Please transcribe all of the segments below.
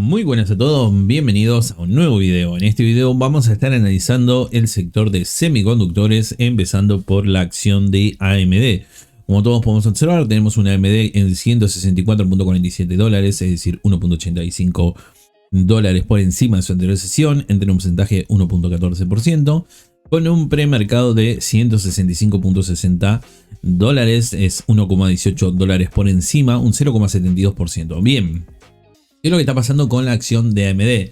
Muy buenas a todos, bienvenidos a un nuevo video. En este video vamos a estar analizando el sector de semiconductores, empezando por la acción de AMD. Como todos podemos observar, tenemos una AMD en 164.47 dólares, es decir, 1.85 dólares por encima de su anterior sesión, entre un porcentaje 1.14%, con un premercado de 165.60 dólares, es 1.18 dólares por encima, un 0.72%. Bien. ¿Qué es lo que está pasando con la acción de AMD?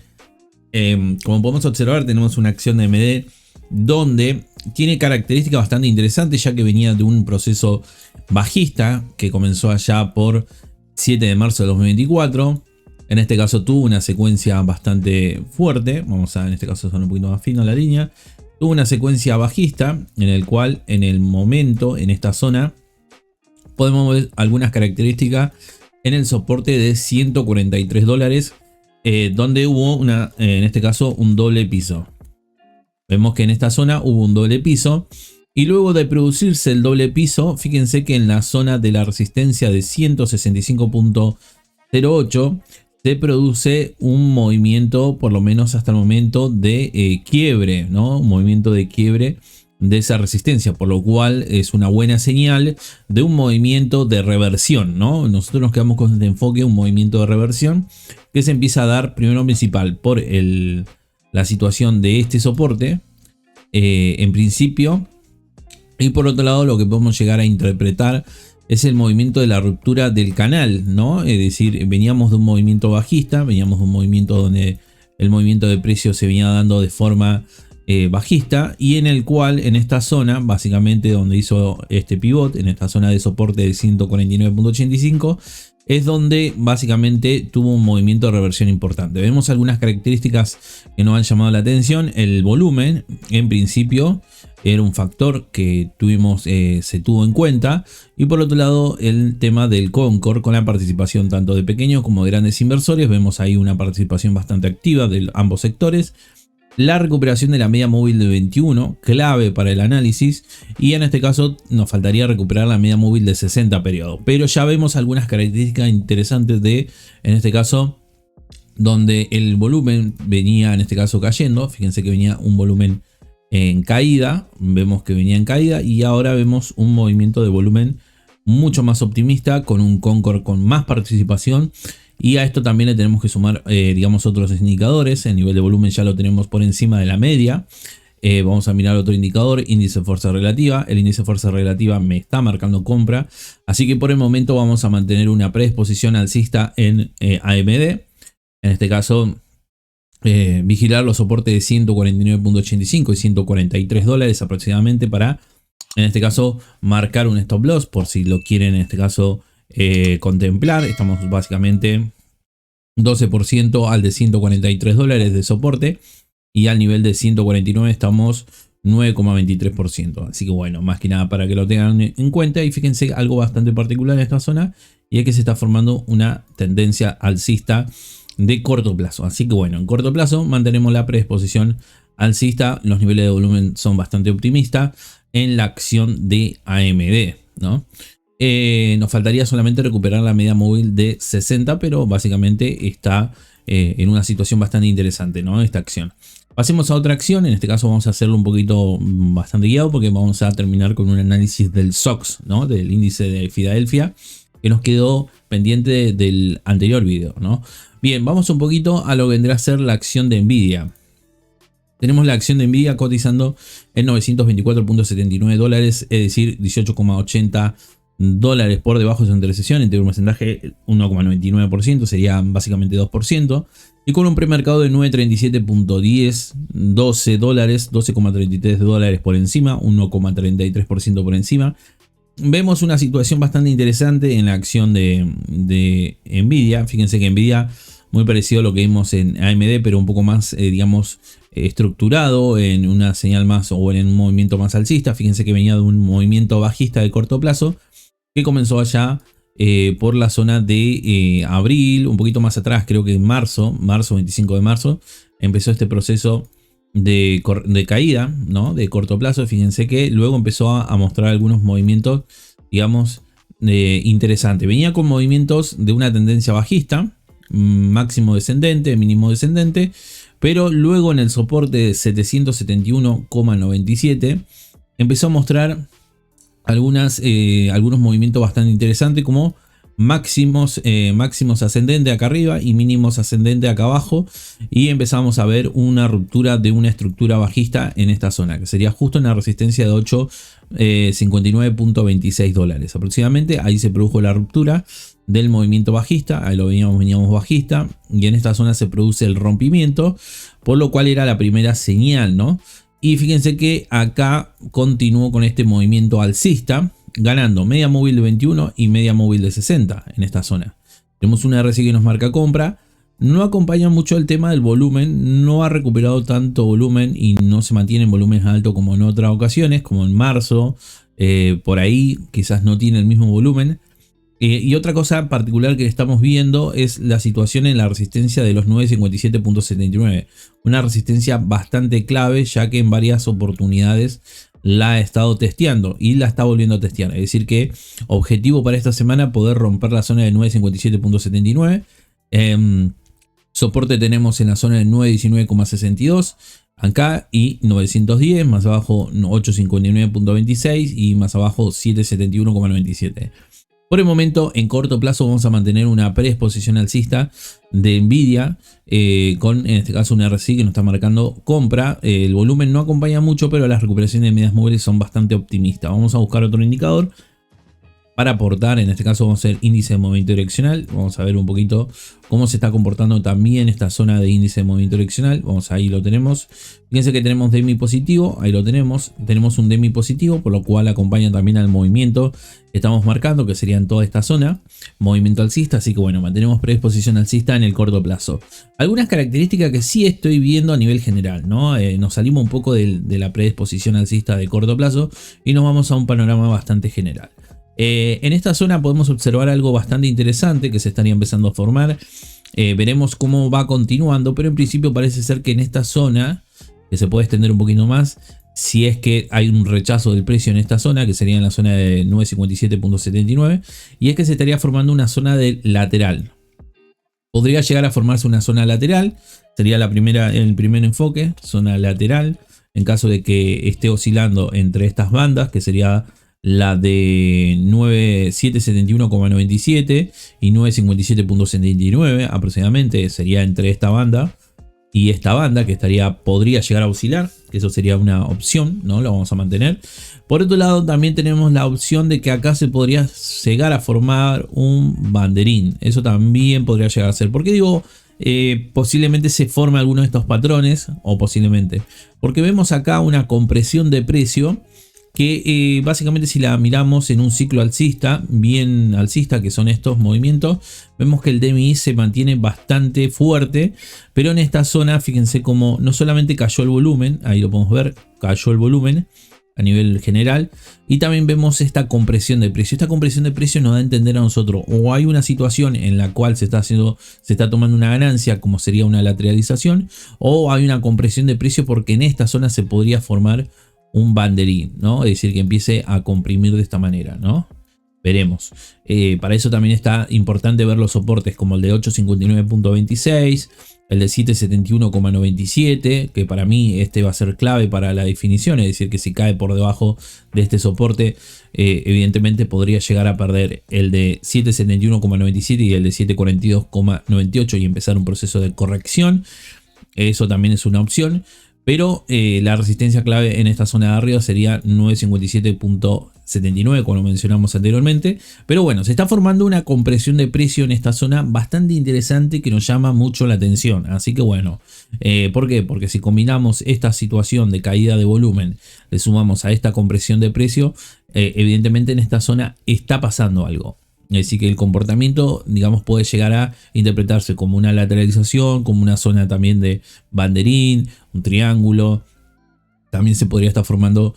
Como podemos observar, tenemos una acción de AMD donde tiene características bastante interesantes, ya que venía de un proceso bajista que comenzó allá por 7 de marzo de 2024. En este caso tuvo una secuencia bastante fuerte. Vamos a, en este caso, son un poquito más fino la línea. Tuvo una secuencia bajista en el cual, en el momento, en esta zona, podemos ver algunas características en el soporte de 143 dólares, donde hubo en este caso un doble piso. Vemos que en esta zona hubo un doble piso y luego de producirse el doble piso, fíjense que en la zona de la resistencia de 165.08 se produce un movimiento, por lo menos hasta el momento, de quiebre, ¿no? Un movimiento de quiebre de esa resistencia, por lo cual es una buena señal de un movimiento de reversión, ¿no? Nosotros nos quedamos con este enfoque, un movimiento de reversión que se empieza a dar primero principal por la situación de este soporte en principio, y por otro lado lo que podemos llegar a interpretar es el movimiento de la ruptura del canal, ¿no? Es decir, veníamos de un movimiento bajista, veníamos de un movimiento donde el movimiento de precios se venía dando de forma bajista, y en el cual en esta zona, básicamente donde hizo este pivot, en esta zona de soporte de 149.85, es donde básicamente tuvo un movimiento de reversión importante. Vemos algunas características que nos han llamado la atención. El volumen, en principio, era un factor que se tuvo en cuenta, y por otro lado el tema del Concord, con la participación tanto de pequeños como de grandes inversores. Vemos ahí una participación bastante activa de ambos sectores. La recuperación de la media móvil de 21, clave para el análisis, y en este caso nos faltaría recuperar la media móvil de 60 periodos. Pero ya vemos algunas características interesantes en este caso, donde el volumen venía en este caso cayendo. Fíjense que venía un volumen en caída, vemos que venía en caída, y ahora vemos un movimiento de volumen mucho más optimista, con un Concord con más participación. Y a esto también le tenemos que sumar, digamos, otros indicadores. El nivel de volumen ya lo tenemos por encima de la media. Vamos a mirar otro indicador, índice de fuerza relativa. El índice de fuerza relativa me está marcando compra. Así que por el momento vamos a mantener una predisposición alcista en AMD. En este caso, vigilar los soportes de 149.85 y 143 dólares aproximadamente para, en este caso, marcar un stop loss por si lo quieren, en este caso, contemplar. Estamos básicamente 12% al de 143 dólares de soporte, y al nivel de 149 estamos 9,23%. Así que bueno, más que nada para que lo tengan en cuenta. Y fíjense algo bastante particular en esta zona, y es que se está formando una tendencia alcista de corto plazo. Así que bueno, en corto plazo mantenemos la predisposición alcista. Los niveles de volumen son bastante optimistas en la acción de AMD, ¿no? Nos faltaría solamente recuperar la media móvil de 60, pero básicamente está en una situación bastante interesante, ¿no? Esta acción. Pasemos a otra acción. En este caso vamos a hacerlo un poquito bastante guiado, porque vamos a terminar con un análisis del SOX, ¿no? Del índice de Filadelfia, que nos quedó pendiente del anterior video, ¿no? Bien, vamos un poquito a lo que vendrá a ser la acción de Nvidia. Tenemos la acción de Nvidia cotizando en 924.79 dólares, es decir, 18,80 dólares por debajo de su intersesión, entre un porcentaje 1,99%, sería básicamente 2%, y con un premercado de 937.10, 12 dólares, 12,33 dólares por encima, 1,33% por encima. Vemos una situación bastante interesante en la acción de Nvidia. Fíjense que Nvidia, muy parecido a lo que vimos en AMD, pero un poco más, digamos, estructurado en una señal más, o en un movimiento más alcista. Fíjense que venía de un movimiento bajista de corto plazo, que comenzó allá por la zona de abril, un poquito más atrás, creo que en marzo, 25 de marzo, empezó este proceso de caída, ¿no? De corto plazo. Fíjense que luego empezó a mostrar algunos movimientos, digamos, interesantes. Venía con movimientos de una tendencia bajista, máximo descendente, mínimo descendente, pero luego en el soporte de 771,97 empezó a mostrar algunos movimientos bastante interesantes, como máximos ascendentes acá arriba y mínimos ascendentes acá abajo, y empezamos a ver una ruptura de una estructura bajista en esta zona, que sería justo en la resistencia de 859.26 dólares aproximadamente. Ahí se produjo la ruptura del movimiento bajista, ahí lo veníamos bajista, y en esta zona se produce el rompimiento, por lo cual era la primera señal, ¿no? Y fíjense que acá continuó con este movimiento alcista, ganando media móvil de 21 y media móvil de 60 en esta zona. Tenemos una RSI que nos marca compra. No acompaña mucho el tema del volumen, no ha recuperado tanto volumen y no se mantiene en volúmenes altos como en otras ocasiones, como en marzo, por ahí quizás no tiene el mismo volumen. Y otra cosa particular que estamos viendo es la situación en la resistencia de los 957.79, una resistencia bastante clave, ya que en varias oportunidades la ha estado testeando y la está volviendo a testear. Es decir que objetivo para esta semana poder romper la zona de 957.79. Soporte tenemos en la zona de 919,62 acá y 910, más abajo 859.26 y más abajo 771,97. Por el momento, en corto plazo vamos a mantener una predisposición alcista de Nvidia, con en este caso un RSI que nos está marcando compra. El volumen no acompaña mucho, pero las recuperaciones de medias móviles son bastante optimistas. Vamos a buscar otro indicador para aportar. En este caso vamos a hacer índice de movimiento direccional. Vamos a ver un poquito cómo se está comportando también esta zona de índice de movimiento direccional. Vamos, ahí lo tenemos. Fíjense que tenemos DEMI positivo, ahí lo tenemos. Tenemos un DEMI positivo, por lo cual acompaña también al movimiento que estamos marcando, que sería en toda esta zona. Movimiento alcista, así que bueno, mantenemos predisposición alcista en el corto plazo. Algunas características que sí estoy viendo a nivel general, ¿no? Nos salimos un poco de la predisposición alcista de corto plazo y nos vamos a un panorama bastante general. En esta zona podemos observar algo bastante interesante que se estaría empezando a formar. Veremos cómo va continuando, pero en principio parece ser que en esta zona, que se puede extender un poquito más, si es que hay un rechazo del precio en esta zona, que sería en la zona de 957.79, y es que se estaría formando una zona de lateral. Podría llegar a formarse una zona lateral, sería el primer enfoque, zona lateral, en caso de que esté oscilando entre estas bandas, que sería la de 771,97 y 957.79 aproximadamente, sería entre esta banda y esta banda, que podría llegar a oscilar, que eso sería una opción, ¿no? Lo vamos a mantener. Por otro lado, también tenemos la opción de que acá se podría llegar a formar un banderín. Eso también podría llegar a ser. ¿Por qué digo posiblemente se forme alguno de estos patrones? O posiblemente, porque vemos acá una compresión de precio que básicamente, si la miramos en un ciclo alcista, bien alcista, que son estos movimientos, vemos que el DMI se mantiene bastante fuerte, pero en esta zona fíjense cómo no solamente cayó el volumen, ahí lo podemos ver, cayó el volumen a nivel general, y también vemos esta compresión de precio. Esta compresión de precio nos da a entender a nosotros, o hay una situación en la cual se está tomando una ganancia, como sería una lateralización, o hay una compresión de precio porque en esta zona se podría formar un banderín, ¿no? Es decir, que empiece a comprimir de esta manera, ¿no? Veremos. Para eso también está importante ver los soportes como el de 859.26, el de 771,97, que para mí este va a ser clave para la definición, es decir, que si cae por debajo de este soporte, evidentemente podría llegar a perder el de 771,97 y el de 742,98 y empezar un proceso de corrección. Eso también es una opción. Pero la resistencia clave en esta zona de arriba sería 957.79, como lo mencionamos anteriormente. Pero bueno, se está formando una compresión de precio en esta zona bastante interesante que nos llama mucho la atención. Así que bueno, ¿por qué? Porque si combinamos esta situación de caída de volumen, le sumamos a esta compresión de precio, evidentemente en esta zona está pasando algo. Así que el comportamiento, digamos, puede llegar a interpretarse como una lateralización, como una zona también de banderín, un triángulo. También se podría estar formando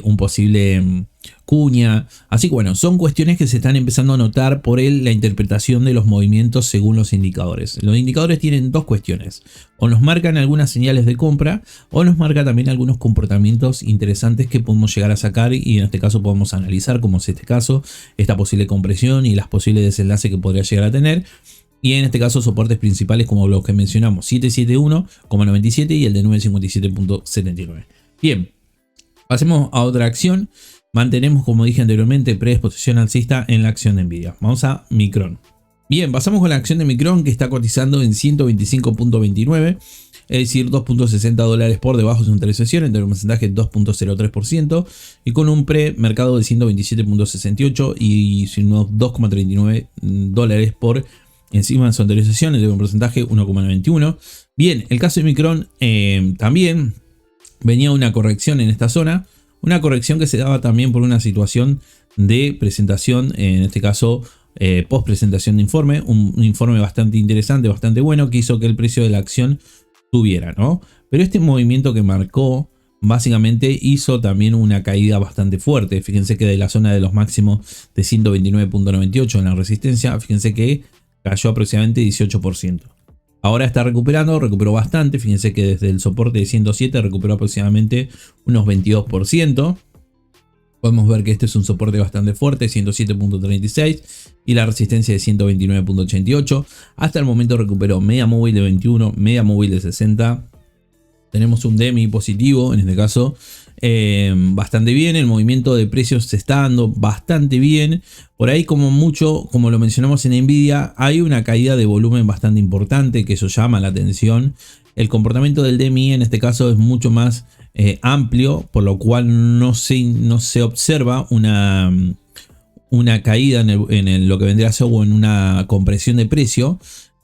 un posible cuña. Así que bueno, son cuestiones que se están empezando a notar por la interpretación de los movimientos según los indicadores. Los indicadores tienen dos cuestiones. O nos marcan algunas señales de compra o nos marca también algunos comportamientos interesantes que podemos llegar a sacar y en este caso podemos analizar, como es este caso, esta posible compresión y las posibles desenlaces que podría llegar a tener. Y en este caso soportes principales como los que mencionamos, 771,97 y el de 957,79. Bien, pasemos a otra acción. Mantenemos, como dije anteriormente, predisposición alcista en la acción de Nvidia. Vamos a Micron. Bien, pasamos con la acción de Micron, que está cotizando en 125,29, es decir, 2.60 dólares por debajo de un 3 sesiones, entre un porcentaje de 2.03% y con un premercado de 127,68 y unos 2,39 dólares por encima de su anterior sesión, entre un porcentaje 1,91. Bien, el caso de Micron también venía una corrección en esta zona, una corrección que se daba también por una situación de presentación, en este caso post presentación de informe, un informe bastante interesante, bastante bueno, que hizo que el precio de la acción subiera, ¿no? Pero este movimiento que marcó básicamente hizo también una caída bastante fuerte. Fíjense que de la zona de los máximos de 129,98 en la resistencia, fíjense que cayó aproximadamente 18%. Ahora está recuperando, recuperó bastante. Fíjense que desde el soporte de 107 recuperó aproximadamente unos 22%. Podemos ver que este es un soporte bastante fuerte, 107,36 y la resistencia de 129,88. Hasta el momento recuperó media móvil de 21, media móvil de 60. Tenemos un DMI positivo, en este caso bastante bien. El movimiento de precios se está dando bastante bien. Por ahí, como mucho, como lo mencionamos en Nvidia, hay una caída de volumen bastante importante, que eso llama la atención. El comportamiento del DMI en este caso es mucho más amplio, por lo cual no se observa una caída en lo que vendría a ser o en una compresión de precio.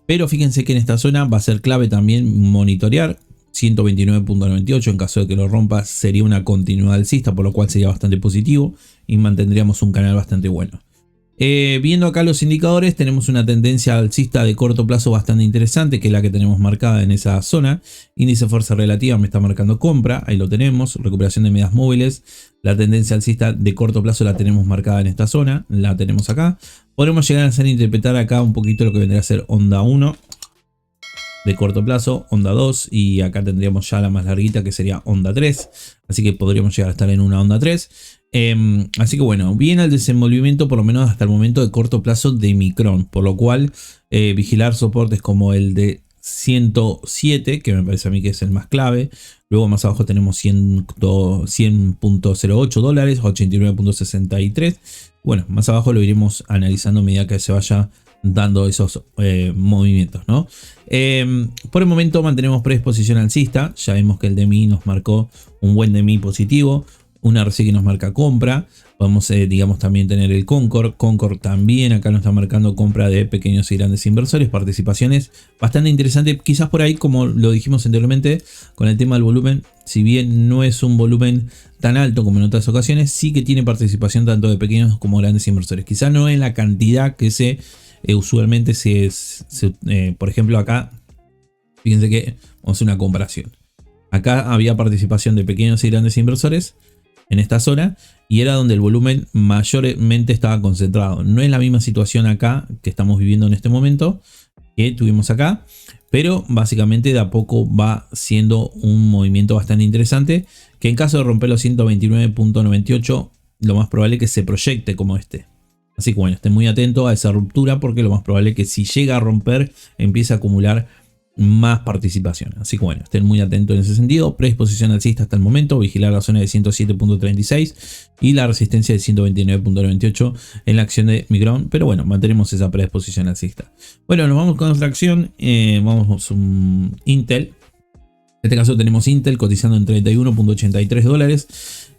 Pero fíjense que en esta zona va a ser clave también monitorear 129,98. En caso de que lo rompa sería una continuidad alcista, por lo cual sería bastante positivo y mantendríamos un canal bastante bueno. Viendo acá los indicadores, tenemos una tendencia alcista de corto plazo bastante interesante, que es la que tenemos marcada en esa zona. Índice de fuerza relativa me está marcando compra, ahí lo tenemos. Recuperación de medias móviles, la tendencia alcista de corto plazo la tenemos marcada en esta zona, la tenemos acá. Podemos llegar a hacer interpretar acá un poquito lo que vendría a ser onda 1 de corto plazo, onda 2, y acá tendríamos ya la más larguita, que sería onda 3. Así que podríamos llegar a estar en una onda 3. Así que bueno, bien el desenvolvimiento por lo menos hasta el momento de corto plazo de Micron, por lo cual vigilar soportes como el de 107, que me parece a mí que es el más clave. Luego más abajo tenemos 100,08 dólares, 89,63. Bueno, más abajo lo iremos analizando a medida que se vaya dando esos movimientos, ¿no? Por el momento mantenemos predisposición alcista. Ya vimos que el DMI nos marcó un buen DMI positivo, una RSI que nos marca compra. Podemos digamos también tener el Concord también acá nos está marcando compra de pequeños y grandes inversores, participaciones bastante interesantes. Quizás por ahí, como lo dijimos anteriormente con el tema del volumen, si bien no es un volumen tan alto como en otras ocasiones, sí que tiene participación tanto de pequeños como grandes inversores. Quizás no en la cantidad que usualmente por ejemplo acá, fíjense que vamos a hacer una comparación. Acá había participación de pequeños y grandes inversores en esta zona y era donde el volumen mayormente estaba concentrado. No es la misma situación acá que estamos viviendo en este momento que tuvimos acá, pero básicamente de a poco va siendo un movimiento bastante interesante, que en caso de romper los 129,98 lo más probable es que se proyecte como este. Así que bueno, estén muy atentos a esa ruptura, porque lo más probable es que si llega a romper empiece a acumular más participación. Así que bueno, estén muy atentos en ese sentido. Predisposición alcista hasta el momento, vigilar la zona de 107,36 y la resistencia de 129,98 en la acción de Micron, pero bueno, mantenemos esa predisposición alcista. Bueno, nos vamos con otra acción, vamos a un Intel. En este caso tenemos Intel cotizando en 31,83 dólares,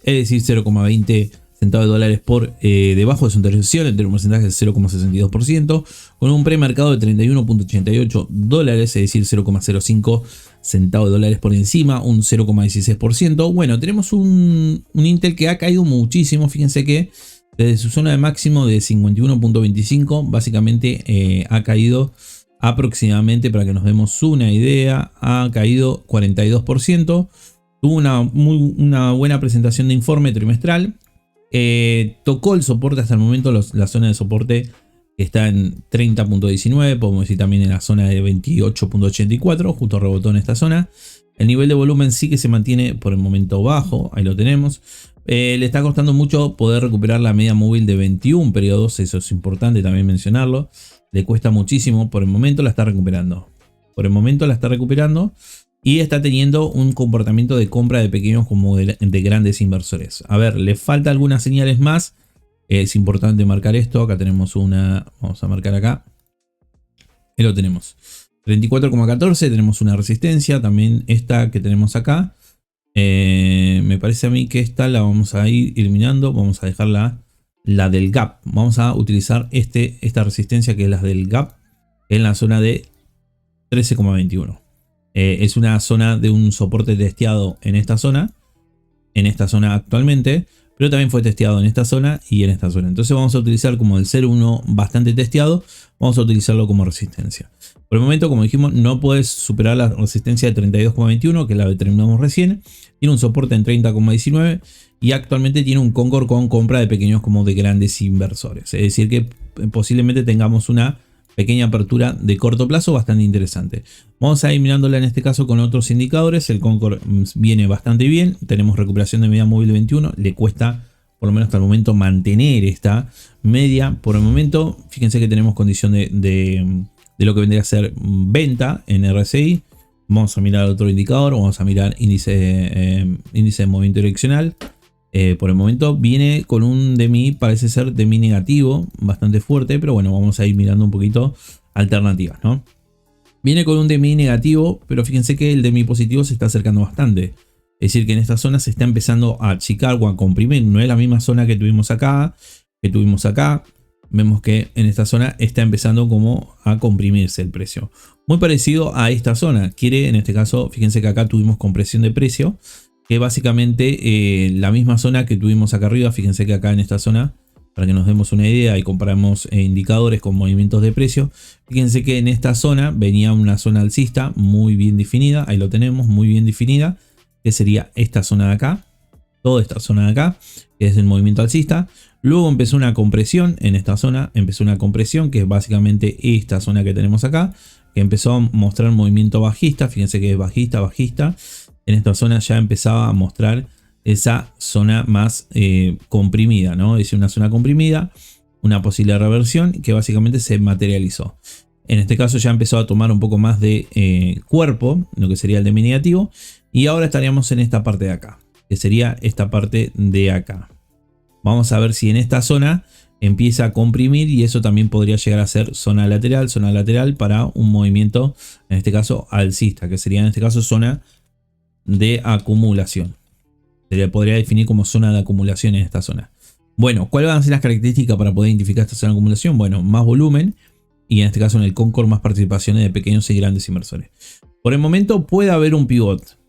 es decir 0,20 centavos de dólares por debajo de su intervención, entre un porcentaje de 0,62%, con un premercado de 31,88 dólares, es decir 0,05 centavos de dólares por encima, un 0,16%. Bueno, tenemos un Intel que ha caído muchísimo. Fíjense que desde su zona de máximo de 51,25 básicamente ha caído aproximadamente, para que nos demos una idea, ha caído 42%. Tuvo una buena presentación de informe trimestral. Tocó el soporte hasta el momento, la zona de soporte está en 30,19, podemos decir también en la zona de 28,84, justo rebotó en esta zona. El nivel de volumen sí que se mantiene por el momento bajo, ahí lo tenemos. Le está costando mucho poder recuperar la media móvil de 21 periodos, eso es importante también mencionarlo. Le cuesta muchísimo, por el momento la está recuperando. Por el momento la está recuperando y está teniendo un comportamiento de compra de pequeños como de grandes inversores. A ver, le falta algunas señales más. Es importante marcar esto. Acá tenemos una, vamos a marcar acá. Y lo tenemos. 34,14, tenemos una resistencia. También esta que tenemos acá. Me parece a mí que esta la vamos a ir eliminando. Vamos a dejar la del gap. Vamos a utilizar esta resistencia que es la del gap en la zona de 13,21. Es una zona de un soporte testeado en esta zona actualmente, pero también fue testeado en esta zona y en esta zona. Entonces vamos a utilizar como el 0,1 bastante testeado, vamos a utilizarlo como resistencia. Por el momento, como dijimos, no puedes superar la resistencia de 32,21, que la determinamos recién. Tiene un soporte en 30,19 y actualmente tiene un Concord con compra de pequeños como de grandes inversores. Es decir que posiblemente tengamos una pequeña apertura de corto plazo bastante interesante. Vamos a ir mirándola en este caso con otros indicadores. El Concord viene bastante bien. Tenemos recuperación de media móvil de 21. Le cuesta por lo menos hasta el momento mantener esta media. Por el momento, fíjense que tenemos condición de lo que vendría a ser venta en RSI. Vamos a mirar otro indicador. Vamos a mirar índice de movimiento direccional. Por el momento viene con un DMI, parece ser DMI negativo, bastante fuerte, pero bueno, vamos a ir mirando un poquito alternativas, ¿no? Viene con un DMI negativo, pero fíjense que el DMI positivo se está acercando bastante. Es decir, que en esta zona se está empezando a achicar o a comprimir. No es la misma zona que tuvimos acá, Vemos que en esta zona está empezando como a comprimirse el precio. Muy parecido a esta zona. En este caso, fíjense que acá tuvimos compresión de precio. Que básicamente la misma zona que tuvimos acá arriba. Fíjense que acá en esta zona, para que nos demos una idea y comparamos indicadores con movimientos de precio, fíjense que en esta zona venía una zona alcista muy bien definida. Ahí lo tenemos, muy bien definida, que sería esta zona de acá, toda esta zona de acá, que es el movimiento alcista. Luego empezó una compresión en esta zona, que es básicamente esta zona que tenemos acá, que empezó a mostrar movimiento bajista. Fíjense que es bajista. En esta zona ya empezaba a mostrar esa zona más comprimida, ¿no? Es decir, una zona comprimida, una posible reversión que básicamente se materializó. En este caso ya empezó a tomar un poco más de cuerpo, lo que sería el DMI negativo. Y ahora estaríamos en esta parte de acá, que sería esta parte de acá. Vamos a ver si en esta zona empieza a comprimir y eso también podría llegar a ser zona lateral para un movimiento, en este caso alcista, que sería en este caso zona de acumulación. Se podría definir como zona de acumulación en esta zona. Bueno, ¿cuáles van a ser las características para poder identificar esta zona de acumulación? Bueno, más volumen y en este caso en el Concord más participaciones de pequeños y grandes inversores. Por el momento puede haber un pivot,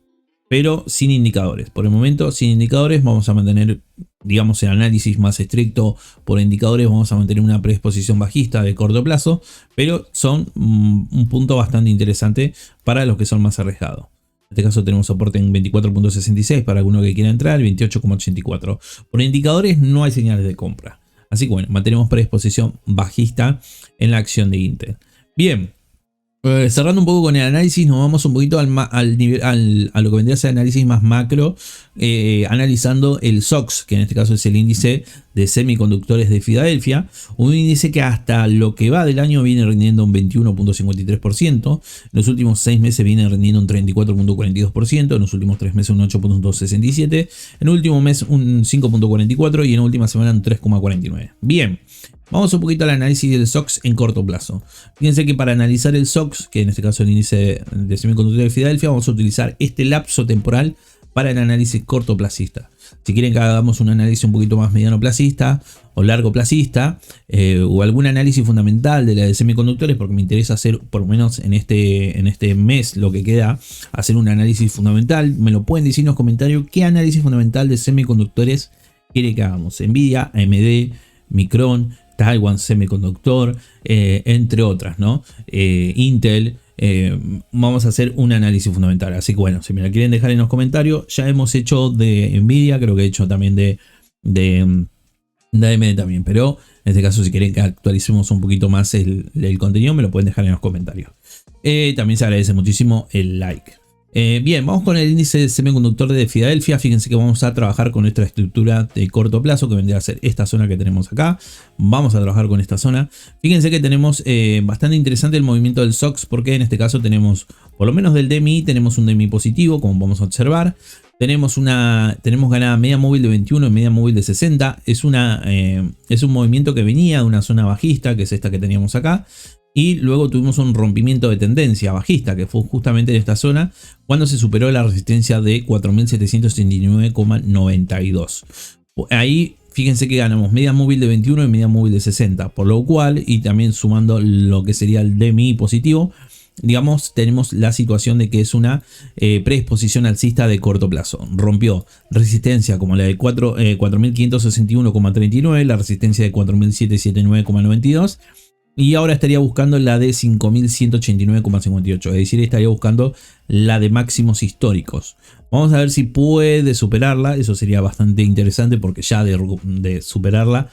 pero sin indicadores. Por el momento sin indicadores vamos a mantener, digamos, el análisis más estricto por indicadores. Vamos a mantener una predisposición bajista de corto plazo, pero son un punto bastante interesante para los que son más arriesgados. En este caso tenemos soporte en 24.66 para alguno que quiera entrar, 28.84. Por indicadores no hay señales de compra. Así que bueno, mantenemos predisposición bajista en la acción de Intel. Bien, cerrando un poco con el análisis, nos vamos un poquito a lo que vendría a ser análisis más macro, analizando el SOX, que en este caso es el índice de semiconductores de Filadelfia, un índice que hasta lo que va del año viene rindiendo un 21.53%, en los últimos 6 meses viene rindiendo un 34.42%, en los últimos 3 meses un 8.67%, en el último mes un 5.44% y en la última semana un 3.49%. Bien. Vamos un poquito al análisis del SOX en corto plazo. Fíjense que para analizar el SOX, que en este caso es el índice de semiconductores de Filadelfia, vamos a utilizar este lapso temporal para el análisis cortoplacista. Si quieren que hagamos un análisis un poquito más mediano placista o largo placista, o algún análisis fundamental de la de semiconductores, porque me interesa hacer por lo menos en este mes lo que queda, hacer un análisis fundamental, me lo pueden decir en los comentarios qué análisis fundamental de semiconductores quiere que hagamos. Nvidia, AMD, Micron, Taiwan Semiconductor, entre otras, ¿no? Intel. Vamos a hacer un análisis fundamental. Así que bueno, si me la quieren dejar en los comentarios, ya hemos hecho de Nvidia, creo que he hecho también de AMD también. Pero en este caso, si quieren que actualicemos un poquito más el contenido, me lo pueden dejar en los comentarios. También se agradece muchísimo el like. Bien, vamos con el índice de semiconductor de Filadelfia. Fíjense que vamos a trabajar con nuestra estructura de corto plazo, que vendría a ser esta zona que tenemos acá. Vamos a trabajar con esta zona. Fíjense que tenemos bastante interesante el movimiento del SOX, porque en este caso tenemos, por lo menos del DMI, tenemos un DMI positivo, como vamos a observar. Tenemos ganada media móvil de 21 y media móvil de 60. Es un movimiento que venía de una zona bajista, que es esta que teníamos acá. Y luego tuvimos un rompimiento de tendencia bajista, que fue justamente en esta zona, cuando se superó la resistencia de 4.779,92. Ahí fíjense que ganamos media móvil de 21 y media móvil de 60, por lo cual, y también sumando lo que sería el DMI positivo, digamos, tenemos la situación de que es una predisposición alcista de corto plazo. Rompió resistencia como la de 4.561,39, la resistencia de 4.779,92. Y ahora estaría buscando la de 5.189,58. Es decir, estaría buscando la de máximos históricos. Vamos a ver si puede superarla. Eso sería bastante interesante, porque ya de superarla,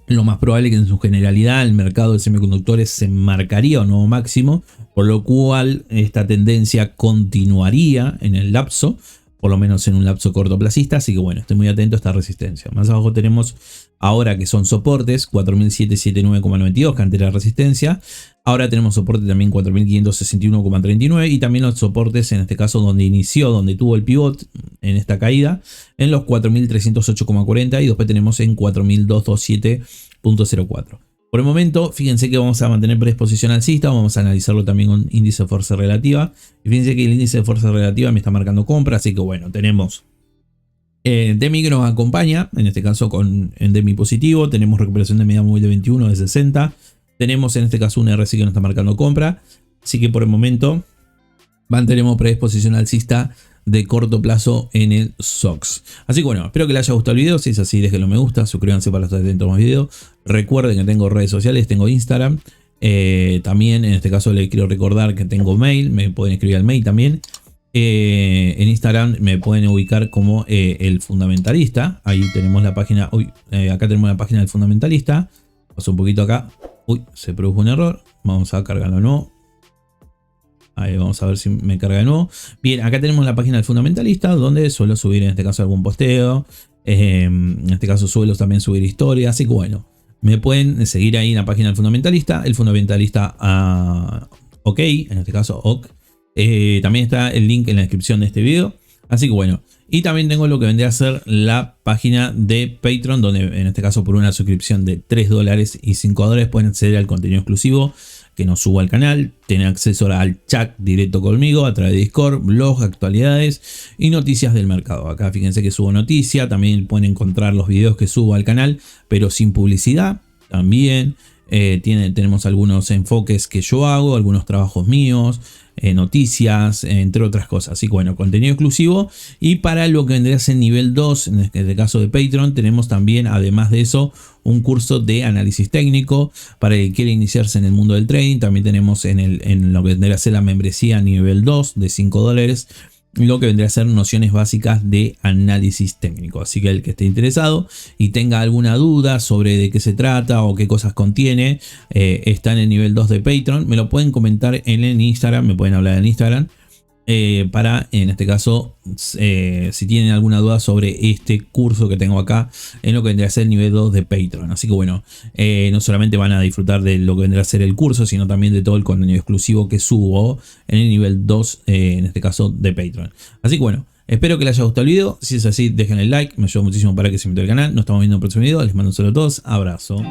lo más probable es que en su generalidad el mercado de semiconductores se marcaría un nuevo máximo. Por lo cual esta tendencia continuaría en el lapso, por lo menos en un lapso cortoplacista. Así que bueno, estoy muy atento a esta resistencia. Más abajo tenemos ahora que son soportes 4.779,92, que antes era resistencia. Ahora tenemos soporte también 4.561,39 y también los soportes en este caso donde tuvo el pivot en esta caída en los 4.308,40 y después tenemos en 4.227,04. Por el momento, fíjense que vamos a mantener predisposición alcista, vamos a analizarlo también con índice de fuerza relativa. Y fíjense que el índice de fuerza relativa me está marcando compra, así que bueno, tenemos DMI que nos acompaña, en este caso con el DMI positivo, tenemos recuperación de media móvil de 21, de 60, tenemos en este caso un RSI que nos está marcando compra, así que por el momento mantenemos predisposición alcista de corto plazo en el SOX. Así que bueno, espero que les haya gustado el video. Si es así, déjenlo me gusta, suscríbanse para estar atentos a más videos. Recuerden que tengo redes sociales, tengo Instagram. También en este caso les quiero recordar que tengo mail, me pueden escribir al mail también. En Instagram me pueden ubicar como el fundamentalista. Ahí tenemos la página. Acá tenemos la página del fundamentalista. Paso un poquito acá. Se produjo un error. Vamos a cargarlo de nuevo. Ahí vamos a ver si me carga de nuevo. Bien, acá tenemos la página del fundamentalista, donde suelo subir en este caso algún posteo. En este caso suelo también subir historias. Así que bueno, me pueden seguir ahí en la página del fundamentalista. El fundamentalista OK, en este caso OK. También está el link en la descripción de este video. Así que bueno, y también tengo lo que vendría a ser la página de Patreon, donde en este caso por una suscripción de $3 y $5 pueden acceder al contenido exclusivo que nos subo al canal, tener acceso al chat directo conmigo a través de Discord, blog, actualidades y noticias del mercado. Acá fíjense que subo noticia, también pueden encontrar los videos que subo al canal, pero sin publicidad también. Tenemos algunos enfoques que yo hago, algunos trabajos míos, noticias, entre otras cosas. Así que bueno, contenido exclusivo. Y para lo que vendría a ser nivel 2, en este caso de Patreon, tenemos también, además de eso, un curso de análisis técnico para el que quiera iniciarse en el mundo del trading. También tenemos en lo que vendría a ser la membresía nivel 2 de $5. Lo que vendría a ser nociones básicas de análisis técnico. Así que el que esté interesado y tenga alguna duda sobre de qué se trata o qué cosas contiene, está en el nivel 2 de Patreon. Me lo pueden comentar en el Instagram, me pueden hablar en Instagram. Para, en este caso, si tienen alguna duda sobre este curso que tengo acá, en lo que vendría a ser el nivel 2 de Patreon. Así que bueno, no solamente van a disfrutar de lo que vendrá a ser el curso, sino también de todo el contenido exclusivo que subo en el nivel 2, en este caso de Patreon. Así que bueno, espero que les haya gustado el video. Si es así, dejen el like, me ayuda muchísimo para que se metan al canal. Nos estamos viendo en el próximo video. Les mando un saludo a todos, abrazo.